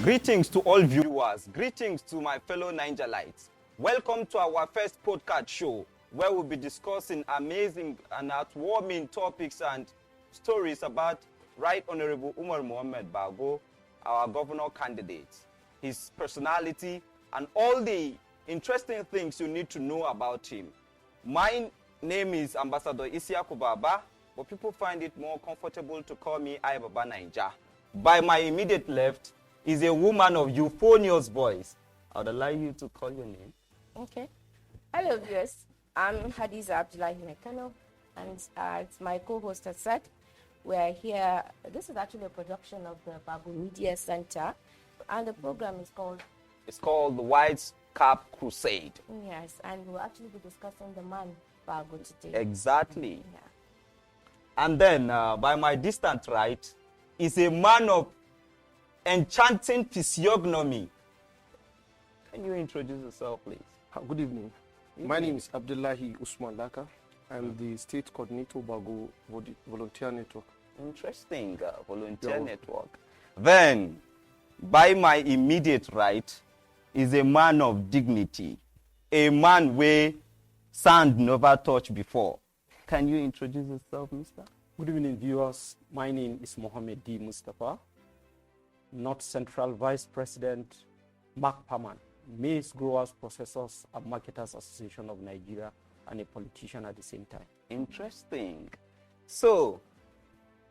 Greetings to all viewers. Greetings to my fellow Nigerians. Welcome to our first podcast show, where we'll be discussing amazing and heartwarming topics and stories about Right Honorable Umaru Mohammed Bago, our governor candidate, his personality, and all the interesting things you need to know about him. My name is Ambassador Isyaku Baba, but people find it more comfortable to call me iBabanaija. By my immediate left is a woman of euphonious voice. I would allow you to call your name. Okay. Hello, viewers. I'm Hadiza Abdullahi Kano, and it's my co-host has said. We're here. This is actually a production of the Bago Media Centre, and the program is called... It's called the White Cap Crusade. Yes, and we'll actually be discussing the man Bago today. Exactly. Yeah. And then, by my distant right, is a man of enchanting physiognomy. Can you introduce yourself, please? Good evening. My name is Abdullahi Usman Laka. I'm the state coordinator Bago Volunteer Network. Interesting, volunteer network. Then, by my immediate right, is a man of dignity, a man where sand never touched before. Can you introduce yourself, mister? Good evening, viewers. My name is Mohammed D. Mustapha, North Central Vice President, Mark Paman, Maize Growers, Processors and Marketers Association of Nigeria, and a politician at the same time. Interesting. So,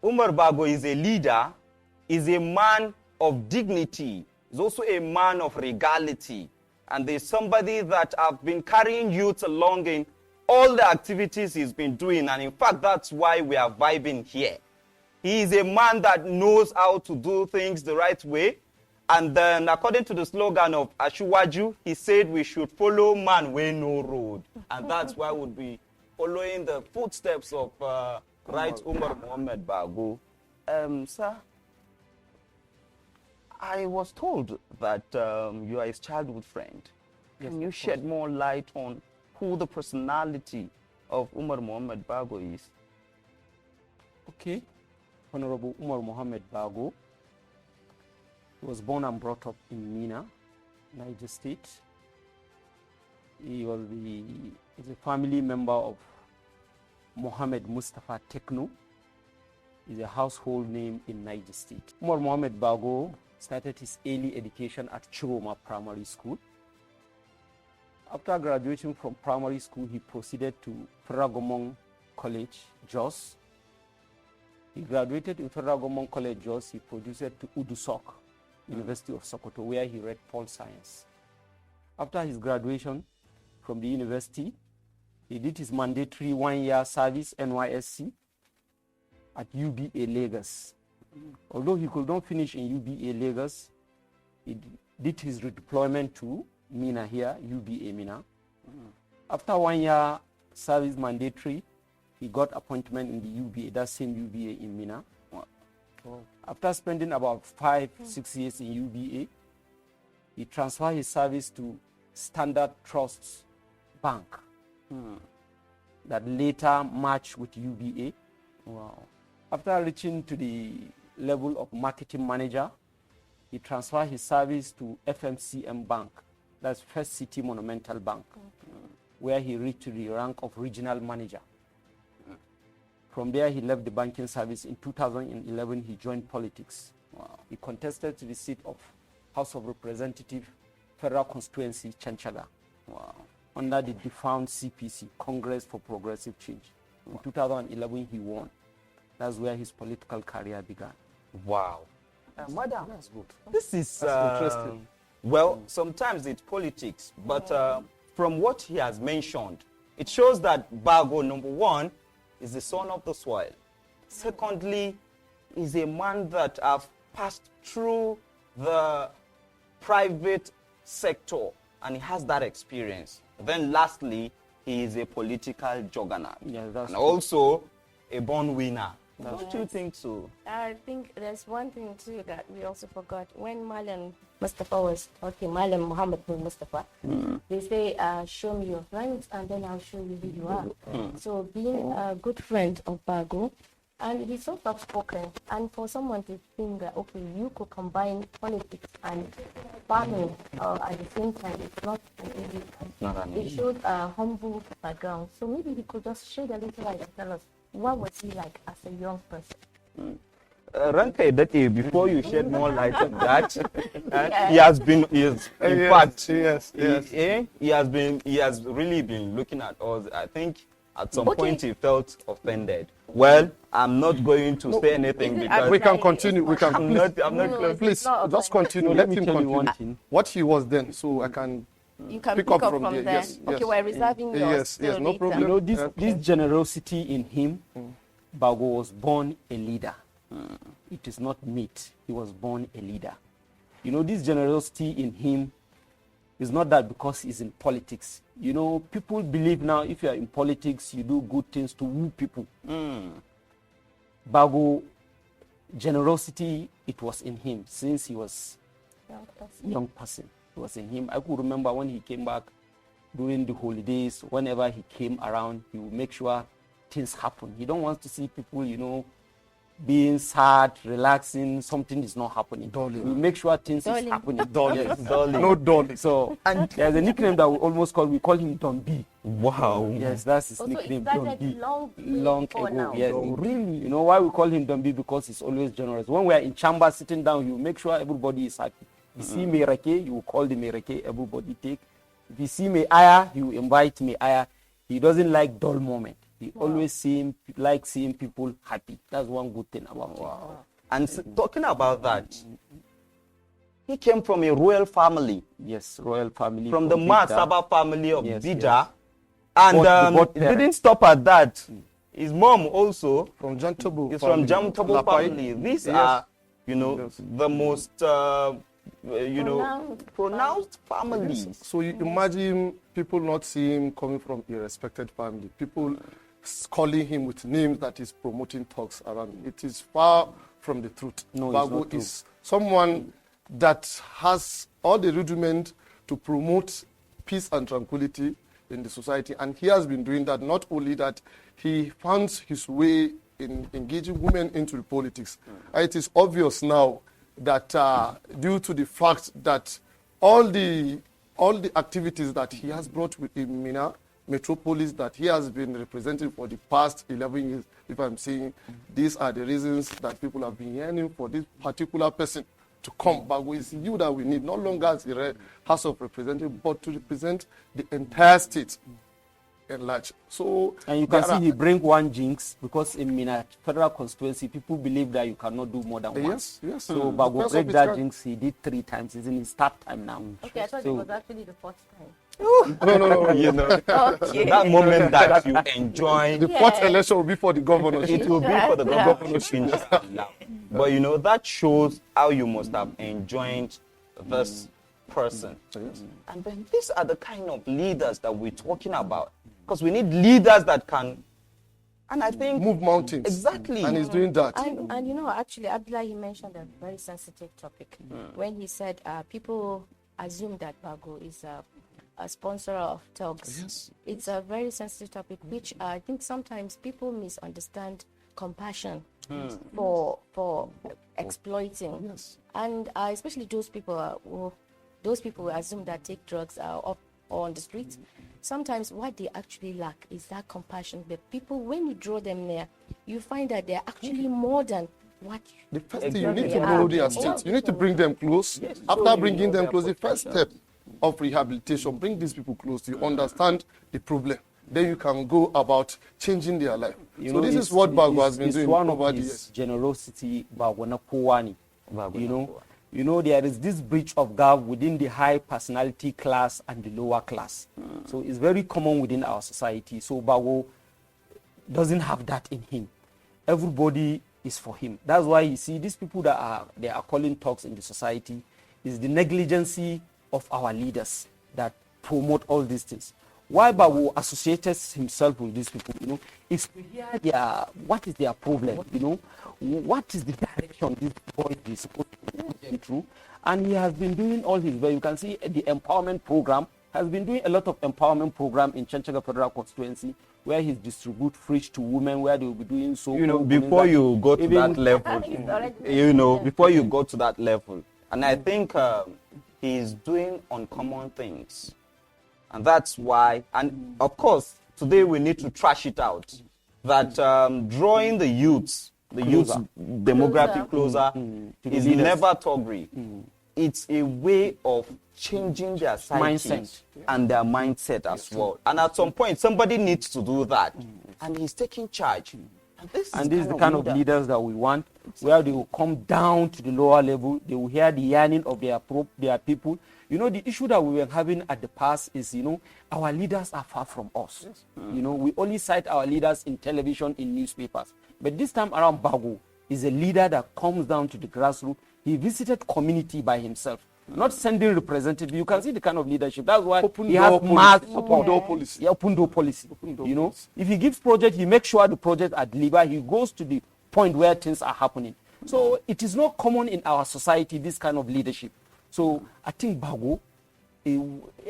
Umar Bago is a leader, is a man of dignity, is also a man of regality, and there's somebody that have been carrying youth along in all the activities he's been doing, and in fact, that's why we are vibing here. He is a man that knows how to do things the right way, and then according to the slogan of Ashiwaju, he said we should follow man where no road, and that's why we'll be following the footsteps of Right Umaru Mohammed Bago. Sir, I was told that you are his childhood friend. Yes, Can you shed more light on who the personality of Umaru Mohammed Bago is? Okay. Honorable Umaru Mohammed Bago was born and brought up in Mina, Niger State. He was a family member of Mohammed Mustapha Tekno. Is a household name in Niger State. Umaru Mohammed Bago started his early education at Chiroma Primary School. After graduating from primary school, he proceeded to Ferragomong College, Jos. He graduated in Ferragomong College, Jos. He proceeded to Udusok, University of Sokoto, where he read Pol Science. After his graduation from the university, he did his mandatory one-year service, NYSC, at UBA Lagos. Although he could not finish in UBA Lagos, he did his redeployment to Mina here, UBA Mina. After 1 year service mandatory, he got appointment in the UBA, that same UBA in Mina. After spending about 5-6 years in UBA, he transferred his service to Standard Trust Bank that later merged with UBA. Wow. After reaching to the level of marketing manager, he transferred his service to FMCM Bank, that's First City Monumental Bank, where he reached to the rank of regional manager. From there, he left the banking service. In 2011, he joined politics. Wow. He contested to the seat of House of Representatives, Federal Constituency, Chanchaga, Wow. under the defunct CPC, Congress for Progressive Change. In 2011, he won. That's where his political career began. Wow. Madam, That's good. this is interesting. Well, sometimes it's politics, but from what he has mentioned, it shows that Bago, number one, is the son of the soil. Secondly, is a man that have passed through the private sector, and he has that experience. Then lastly, he is a political juggernaut, Yeah, that's and true. also a born winner. Don't you Yes. think so? I think there's one thing too that we also forgot. When Malam Mustapha was talking, Malam Mohammed Mustapha, they say, show me your friends and then I'll show you who you are. So being a good friend of Bago, And he's so soft-spoken. And for someone to think that, okay, you could combine politics and farming at the same time, it's not an easy task. It shows a humble background. So maybe he could just shed a little light and tell us, what was he like as a young person? Ranka Edate, before you shed more light on that, he has really been looking at us. I think at some point he felt offended. Well, I'm not going to say anything because we can continue. We can. I'm not. Please, just continue. Let him continue. What he was then, so I can. You can pick up from there. Yes, okay, we're reserving yours. Yes, no problem. You know, this generosity in him, Bago was born a leader. It is not myth. He was born a leader. You know, this generosity in him is not that because he's in politics. You know, people believe now if you are in politics, you do good things to woo people. Bago, generosity, it was in him since he was young person. It was in him. I could remember when he came back during the holidays, whenever he came around, he would make sure things happen. He don't want to see people, you know, being sad, relaxing, something is not happening. Dolly. We make sure things is happening. Dolly. Yes. Dolly. No Dolly. So, and there's a nickname that we call him Don B. Wow. Yes, that's his Also, nickname, it Don started B. long ago. now. Yes, really. You know why we call him Don B? Because he's always generous. When we are in chamber sitting down, you make sure everybody is happy. You see Merake, you call the Merake, everybody take. If you see me Aya, you invite me Aya. He doesn't like dull moment. He always seeing people happy. That's one good thing about him. And talking about that, he came from a royal family. Yes, royal family. From the Mustapha family of Bida. Yes. And Both it didn't stop at that. His mom also From Jantobo. is from Jamtobo family. These are, you know, the most, pronounced families. So you imagine people not seeing him coming from a respected family. People calling him with names that is promoting talks around. It is far from the truth. No, Bago is someone that has all the rudiment to promote peace and tranquility in the society, and he has been doing that. Not only that, he finds his way in engaging women into the politics. It is obvious now that due to the fact that all the activities that he has brought within Mina Metropolis that he has been representing for the past 11 years, if I'm saying these are the reasons that people have been yearning for this particular person to come. Bago is you that we need, no longer as the House of Representatives, but to represent the entire state at large. So, and you can see he bring one jinx because in Mina federal constituency, people believe that you cannot do more than once. Yes. So Bago break that jinx. He did 3 times. It's in his third time now. Okay, I thought it was actually the 4th time. No. You know, Okay. that moment that you enjoy, The 4th election will be for the governorship. it will be for the governorship. But you know, that shows how you must have enjoyed this person. And then these are the kind of leaders that we're talking about. Because we need leaders that can, and I think, Move mountains. Exactly. And he's doing that. And you know, actually, Abdullahi mentioned a very sensitive topic when he said people assume that Bago is a sponsor of thugs. Yes. It's a very sensitive topic, which I think sometimes people misunderstand compassion for exploiting. Yes. And especially those people who assume that take drugs or on the streets. Sometimes what they actually lack is that compassion. But people, when you draw them near, you find that they're actually more than what The first thing you need to know their state. You need to bring them close. After bringing them close, the first step of rehabilitation, bring these people close. You understand the problem. Then you can go about changing their life. So this is what Bago has been doing over the years. Generosity, Bago na Kowani. You know, there is this breach of gap within the high personality class and the lower class. So it's very common within our society. So Bago doesn't have that in him. Everybody is for him. That's why you see these people that are calling talks in the society is the negligence of our leaders that promote all these things. Why Bago associates himself with these people, you know, is to hear what is their problem, you know, what is the direction this boy is supposed to go through. And he has been doing all his way. You can see the empowerment program has been doing a lot of empowerment program in Chanchaga Federal Constituency, where he's distribute fridge to women, where they will be doing so. Before you go to that level, before you go to that level, and I think he's doing uncommon things, and that's why. And of course, today we need to trash it out. That drawing the youth demographic closer is never toggery. It's a way of changing their psyche and their mindset as well. And at some point, somebody needs to do that. And he's taking charge. And this is the kind of leaders that we want, where they will come down to the lower level. They will hear the yearning of their people. The issue that we were having at the past is, our leaders are far from us. Yes. We only cite our leaders in television, in newspapers. But this time around, Bago is a leader that comes down to the grassroots. He visited community by himself, not sending representatives. You can see the kind of leadership. That's why he has mass support. Open door policy. If he gives project, he makes sure the project are delivered. He goes to the point where things are happening. So it is not common in our society, this kind of leadership. So I think Bago,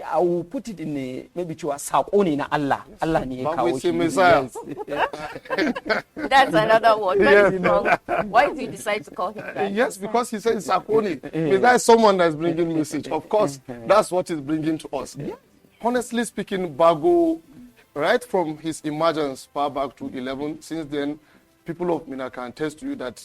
I will put it in maybe to a south only in Allah. Allah ni Messiah. That's another word. Yes. Why did you decide to call him that? Yes, because he says Sakoni. Messiah is someone that's bringing message. Of course, that's what he's bringing to us. Honestly speaking, Bago, right from his emergence far back to 11, since then, people of Mina can attest to you that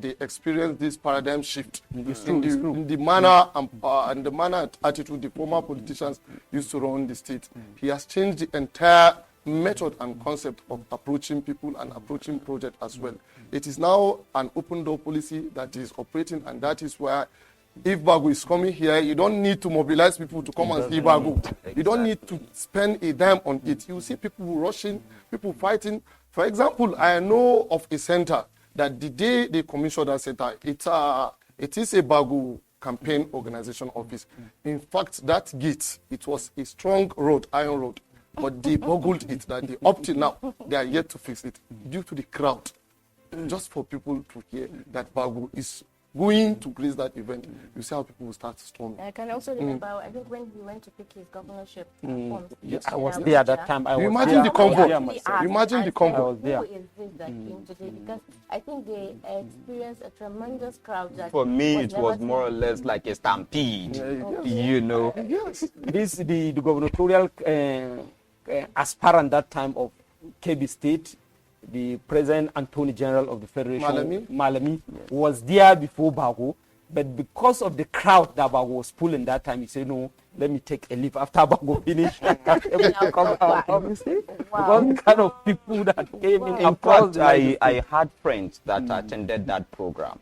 they experienced this paradigm shift in the manner and the manner and attitude the former politicians used to run the state. He has changed the entire method and concept of approaching people and approaching projects as well. It is now an open door policy that is operating, and that is where if Bago is coming here, you don't need to mobilize people to come and see Bago. Exactly. You don't need to spend a dime on it. You see people rushing, people fighting. For example, I know of a center that the day they commissioned that center, it is a Bago campaign organization office. In fact, that gate, it was a strong road, iron road, but they boggled it, that they up till now, they are yet to fix it due to the crowd. Just for people to hear that Bago is going to grace that event, you see how people will start storming. I can also remember, I think when he went to pick his governorship forms. Yes, I was there at that time. Imagine the convoy. Imagine the convoy. I was there. Who is this that came today? Because I think they experienced a tremendous crowd. That for me, it was more or less like a stampede. Yes. The gubernatorial aspirant that time of KB State, the President Attorney General of the Federation, Malami, was there before Bago, but because of the crowd that Bago was pulling that time, he said, no, let me take a leave after Bago finished. Because the kind of people that came in. In fact, I had friends that attended that program,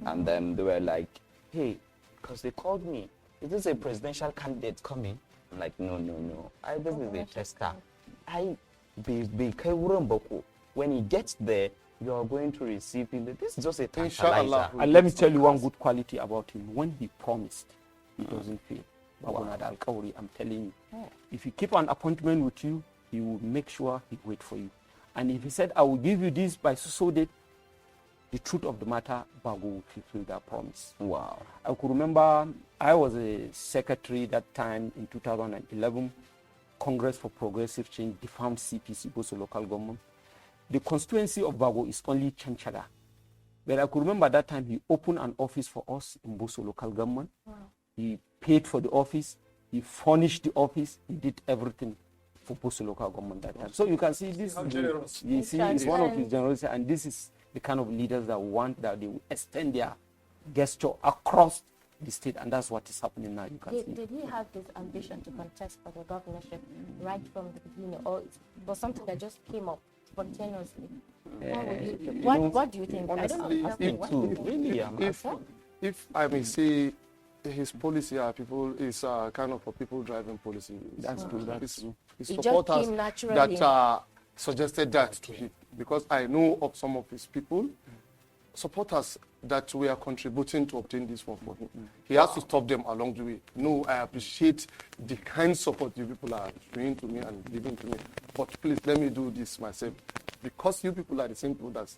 and then they were like, hey, because they called me, is this a presidential candidate coming? I'm like, no. This is a tester. When he gets there, you are going to receive him. This is just a tantalizer. And let me tell you one good quality about him. When he promised, he doesn't fail. I'm telling you. If he keep an appointment with you, he will make sure he wait for you. And if he said, I will give you this by so date, the truth of the matter, Bago will fulfill that promise. Wow. I could remember I was a secretary that time in 2011, Congress for Progressive Change, defunct CPC, Boso local government. The constituency of Bago is only Chanchaga. But I could remember that time he opened an office for us in Boso local government. Wow. He paid for the office. He furnished the office. He did everything for Boso local government that time. So you can see this. You see, it's one of his generosity, and this is the kind of leaders that want that they will extend their gesture across the state, and that's what is happening now. You can see. Did he have this ambition to contest for the governorship right from the beginning, or it was something that just came up spontaneously? What do you think? Honestly, I don't know. If I may say, his policy is kind of a people-driving policy. That's true. His supporters that suggested that to him, because I know of some of his people, supporters that were contributing to obtain this one for him. He has to stop them along the way. No, I appreciate the kind support you people are showing to me and giving to me, but please let me do this myself. Because you people are the same people that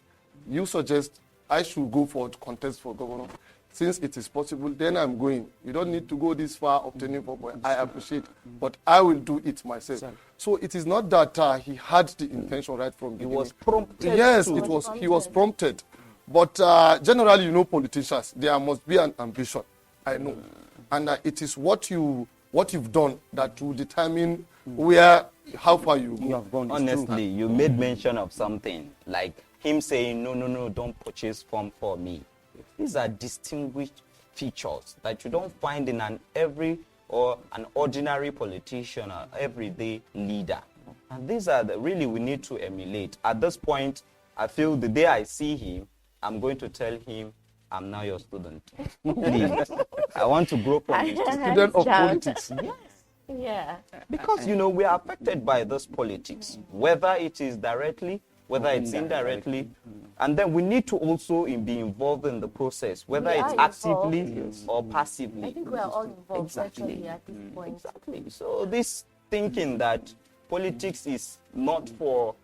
you suggest, I should go for contest for governor, since it is possible, then I'm going. You don't need to go this far obtaining 4 points. I appreciate, but I will do it myself. So it is not that he had the intention right from the beginning. He was prompted. Yes, to. it was. He was prompted. But generally, politicians, there must be an ambition. I know, and it is what you've done that will determine how far you go. You have gone. Honestly, you made mention of something like him saying, no, don't purchase form for me. These are distinguished features that you don't find in an ordinary politician or everyday leader. And these are really we need to emulate. At this point, I feel the day I see him, I'm going to tell him, I'm now your student. Please, I want to grow from you. Student of politics. Yes. Yeah. Because, we are affected by this politics, whether it is directly, whether it's indirectly. And then we need to also be involved in the process, whether We it's are actively involved. or passively. I think we are all involved Exactly. virtually at this point. Exactly. So this thinking that politics is not for,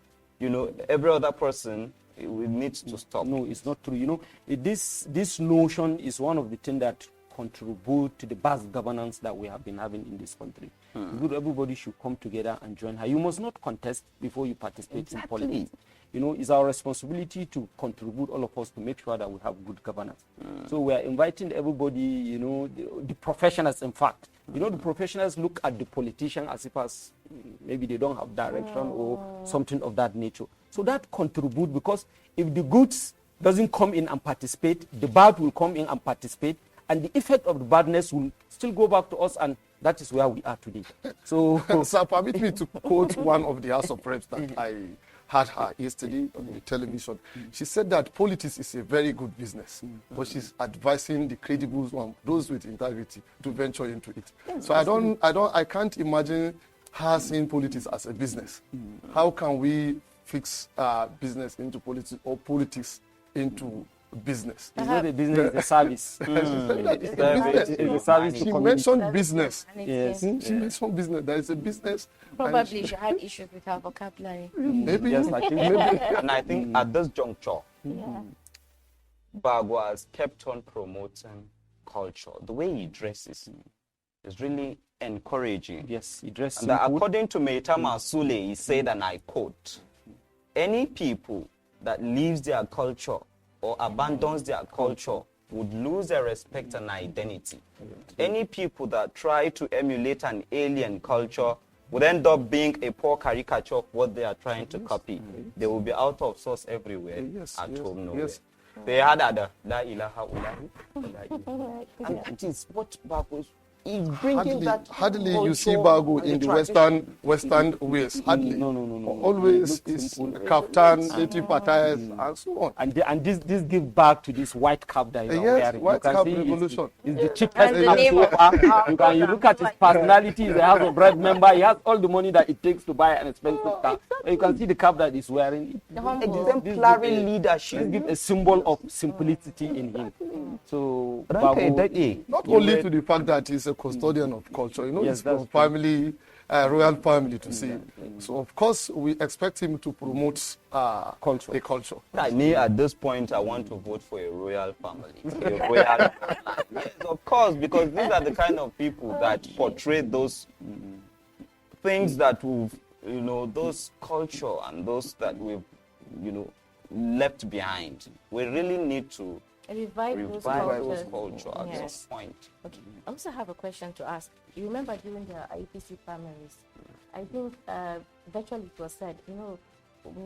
every other person, we need to stop. No, it's not true. This notion is one of the things that contribute to the bad governance that we have been having in this country. Everybody should come together and join her. You must not contest before you participate in politics. It's our responsibility to contribute, all of us, to make sure that we have good governance. So we are inviting everybody, the professionals, in fact. The professionals look at the politician as if maybe they don't have direction or something of that nature. So that contribute, because if the goods doesn't come in and participate, the bad will come in and participate, and the effect of the badness will still go back to us, and that is where we are today. So, Sir, permit me to quote one of the House of Reps that I had her yesterday on the television. She said that politics is a very good business, but she's advising the credible one, those with integrity, to venture into it. So I can't imagine her seeing politics as a business. How can we fix business into politics or politics into business? it's not a business, it's a service. It's a service to She community. mentioned business. Yes. She mentioned business. There is a business. Probably she had issues with her vocabulary. Maybe. Yes, I think Maybe. And I think at this juncture, Yeah. Bago has kept on promoting culture. The way he dresses is really encouraging. Yes, he dressed And that simple. according to Meitama Sule, he said, and I quote, any people that leaves their culture or abandons their culture would lose their respect and identity. Any people that try to emulate an alien culture would end up being a poor caricature of what they are trying to copy. They will be out of source everywhere, at home nowhere. Yes. They had la ilaha illahu. And that is what Bago is bringing that Hardly you see culture Bago and in the tradition. Western ways. Hardly. No. Always It looks is simple. kaftan, native attires, and so on. And this gives back to this white cap that you are Yes, wearing. white You can cap see revolution. It's the cheapest And the cap name so of far. our You look at his personality. He's a House of Bread member. He has all the money that it takes to buy an expensive car. And you can see the cap that he's wearing. The humble. Exemplary This leadership. gives a symbol of simplicity in him. So Okay, Bago, Not only to the fact that he's a custodian of culture, Yes, it's from that's family, royal family to see. So of course we expect him to promote Culture. a culture. Me, at this point, I want to vote for a royal family. A royal bloodline. Yes, of course, because these are the kind of people that portray those things that we've, those culture and those that we've, left behind. We really need to Revive those revive those cultures. culture at Yes. some point. Okay. I also have a question to ask. You remember during the IPC primaries, I think virtually it was said,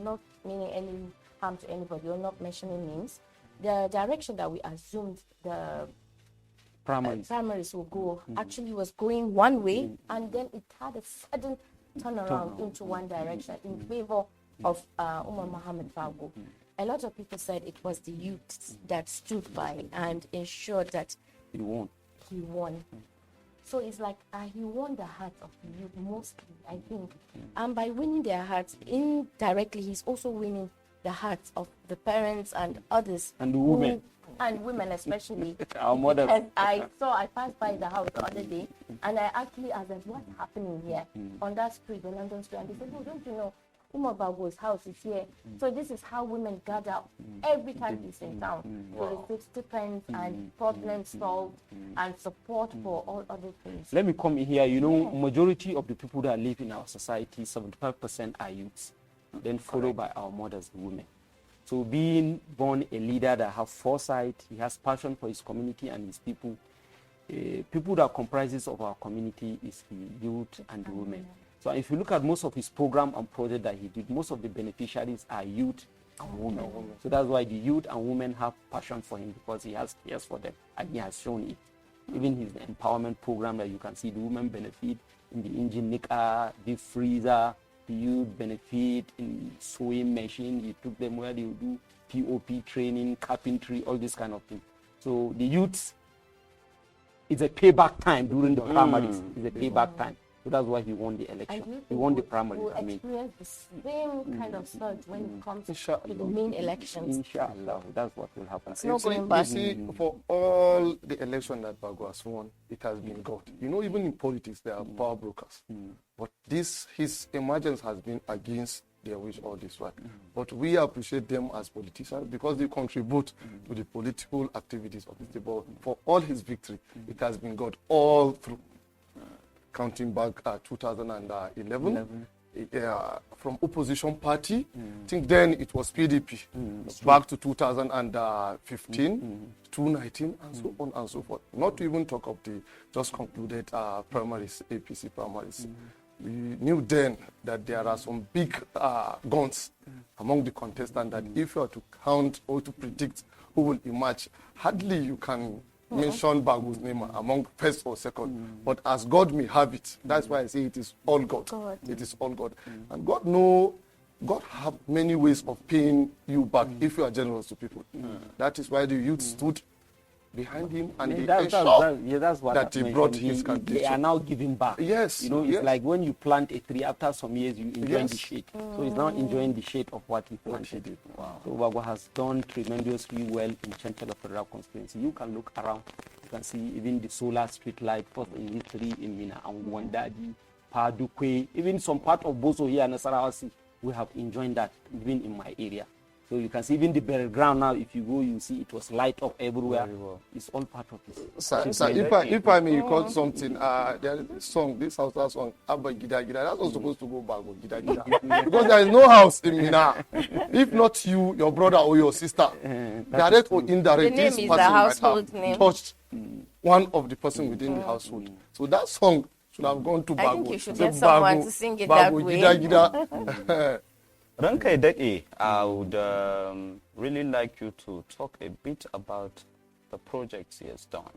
not meaning any harm to anybody or not mentioning names, the direction that we assumed the primaries will go actually was going one way, and then it had a sudden turnaround into one direction in favor of Umaru Mohammed Bago. A lot of people said it was the youth that stood by and ensured that he won. he won. So it's like he won the hearts of the youth mostly, I think. And by winning their hearts, indirectly, he's also winning the hearts of the parents and others. And the women. And women especially. Our mothers. Because I passed by the house the other day, and I actually asked them, what's happening here on that street, the London street? And they said, oh, don't you know, Umaru Bago's house is here. So this is how women gather every time he's in town to receive stipends and problems solved and support for all other things. Let me come in here. You know, majority of the people that live in our society, 75% are youths, then followed by our mothers, the women. So being born a leader that has foresight, he has passion for his community and his people. People that comprises of our community is the youth and the women. So if you look at most of his program and project that he did, most of the beneficiaries are youth and women. So that's why the youth and women have passion for him, because he has cares for them and he has shown it. Even his empowerment program that you can see, the women benefit in the engine nika, deep freezer, the youth benefit in sewing machine. He took them where they would do POP training, carpentry, all this kind of thing. So the youths, it's a payback time during the primaries. It's a payback time. So that's why he won the election. He won the primaries. We'll experience the same kind of surge when it comes to the main elections. Inshallah, that's what will happen. No going back. You see, for all the election that Bago has won, it has been God. You know, even in politics, there are power brokers. But his emergence has been against their wish all this while. But we appreciate them as politicians because they contribute to the political activities of the state. But for all his victory, it has been God all through. Counting back 2011, from opposition party, I think then it was PDP, back to 2015, 2019, and so on and so forth. Not to even talk of the just concluded primaries, APC primaries. We knew then that there are some big guns among the contestants that if you are to count or to predict who will emerge, hardly you can mention Bago's name among first or second. But as God may have it, that's why I say it is all God. It is all God. And God have many ways of paying you back if you are generous to people. That is why the youth stood behind him and they ensured that he brought his candidature. They are now giving back. Yes. You know, it's like when you plant a tree, after some years you enjoy the shade. So he's now enjoying the shade of what he planted. Wow. So Bago has done tremendously well in Chancellor Federal Constituency. You can look around. You can see even the solar street light, first in history in Mina and Wandadi, Padukwe, even some part of Boso here in Nasarawasi. We have enjoyed that even in my area. So you can see even the burial ground now, if you go, you see it was light up everywhere. It's all part of it. Sir, if I may call something, there is a song, this house song, Abba Gida Gida, that's not supposed to go Bago Gida Gida. Because there is no house in Mina. If not you, your brother or your sister, direct or indirect, this person might have touched one of the person within the household. So that song should have gone to Bago. I think you should get someone to sing it that way. Gida Gida. Ranka Dede, I would really like you to talk a bit about the projects he has done.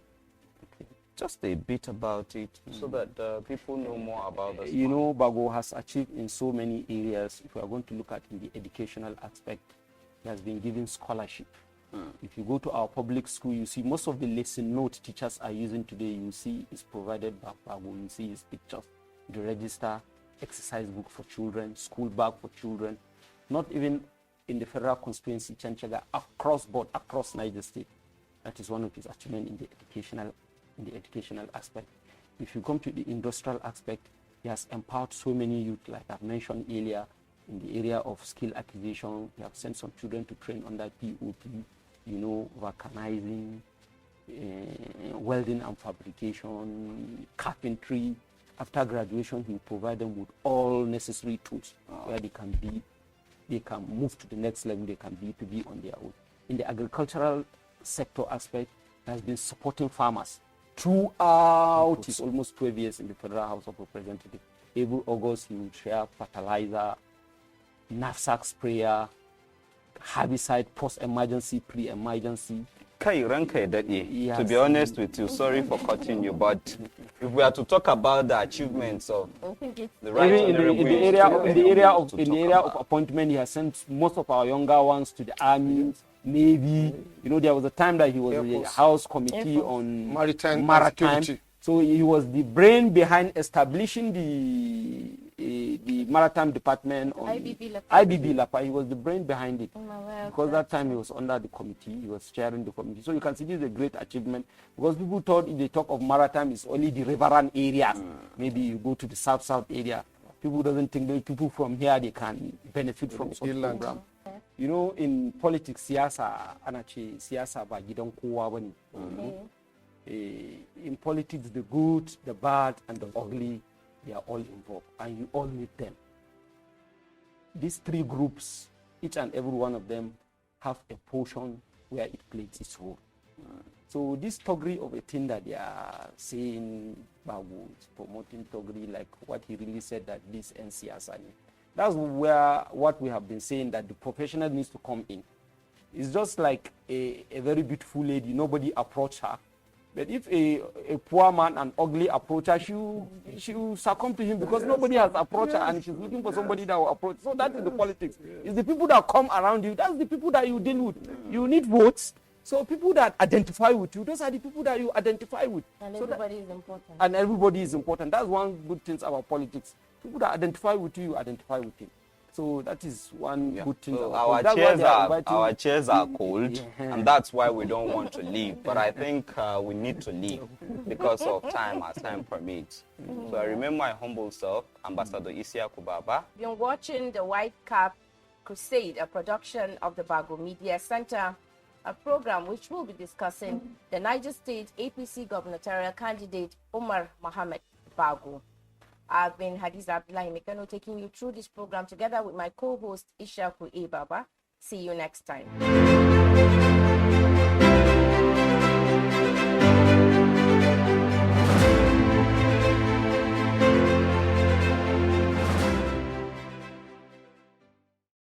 Okay. Just a bit about it so that people know more about this. You know, Bago has achieved in so many areas. If we are going to look at in the educational aspect, he has been given scholarship. If you go to our public school, you see most of the lesson note teachers are using today, you see is provided by Bago. You see his pictures, the register, exercise book for children, school bag for children. Not even in the federal constituency, Chanchaga, across board, across Niger State. That is one of his achievements in the educational aspect. If you come to the industrial aspect, he has empowered so many youth, like I've mentioned earlier, in the area of skill acquisition. We have sent some children to train under POP, you know, vulcanizing, welding and fabrication, carpentry. After graduation, he will provide them with all necessary tools where they can move to the next level, they can be on their own. In the agricultural sector aspect, he has been supporting farmers throughout his almost 12 years in the Federal House of Representatives. Every August, he will share fertilizer, knapsack sprayer, herbicide, post-emergency, pre-emergency. To be honest with you, sorry for cutting you, but if we are to talk about the achievements of the right in the area of appointment, he has sent most of our younger ones to the army, navy. You know, there was a time that he was in the House Committee on Maritime. So he was the brain behind establishing the Maritime Department on IBB Laka. He was the brain behind it. Because that time he was under the committee, he was chairing the committee. So you can see this is a great achievement because people thought if they talk of maritime, it's only the riverine areas. Maybe you go to the south area. People doesn't think that people from here, they can benefit from such program. You know, in politics, siyasa, anachi siyasa ba gidan kowa bane. In politics, the good, the bad, and the ugly, they are all involved, and you all need them. These three groups, each and every one of them, have a portion where it plays its role. So this Togri of a thing that they are saying, Bago is promoting Togri, like what he really said, that this NCS, that's where what we have been saying, that the professional needs to come in. It's just like a very beautiful lady, nobody approach her. But if a poor man, an ugly approach her, she will succumb to him because nobody has approached her and she's looking for somebody that will approach. So that is the politics. It's the people that come around you, that's the people that you deal with. You need votes. So people that identify with you, those are the people that you identify with. And so everybody is important. And everybody is important. That's one good thing about politics. People that identify with you, you identify with him. So that is one good thing. So about our chairs are cold, and that's why we don't want to leave. But I think we need to leave because of time, as time permits. So I remain my humble self, Ambassador Isyaku Baba. You've been watching the White Cap Crusade, a production of the Bago Media Centre, a program which will be discussing the Niger State APC gubernatorial candidate Umaru Mohammed Bago. I've been Hadiza Abdullahi taking you through this program together with my co-host Isyaku Baba. See you next time.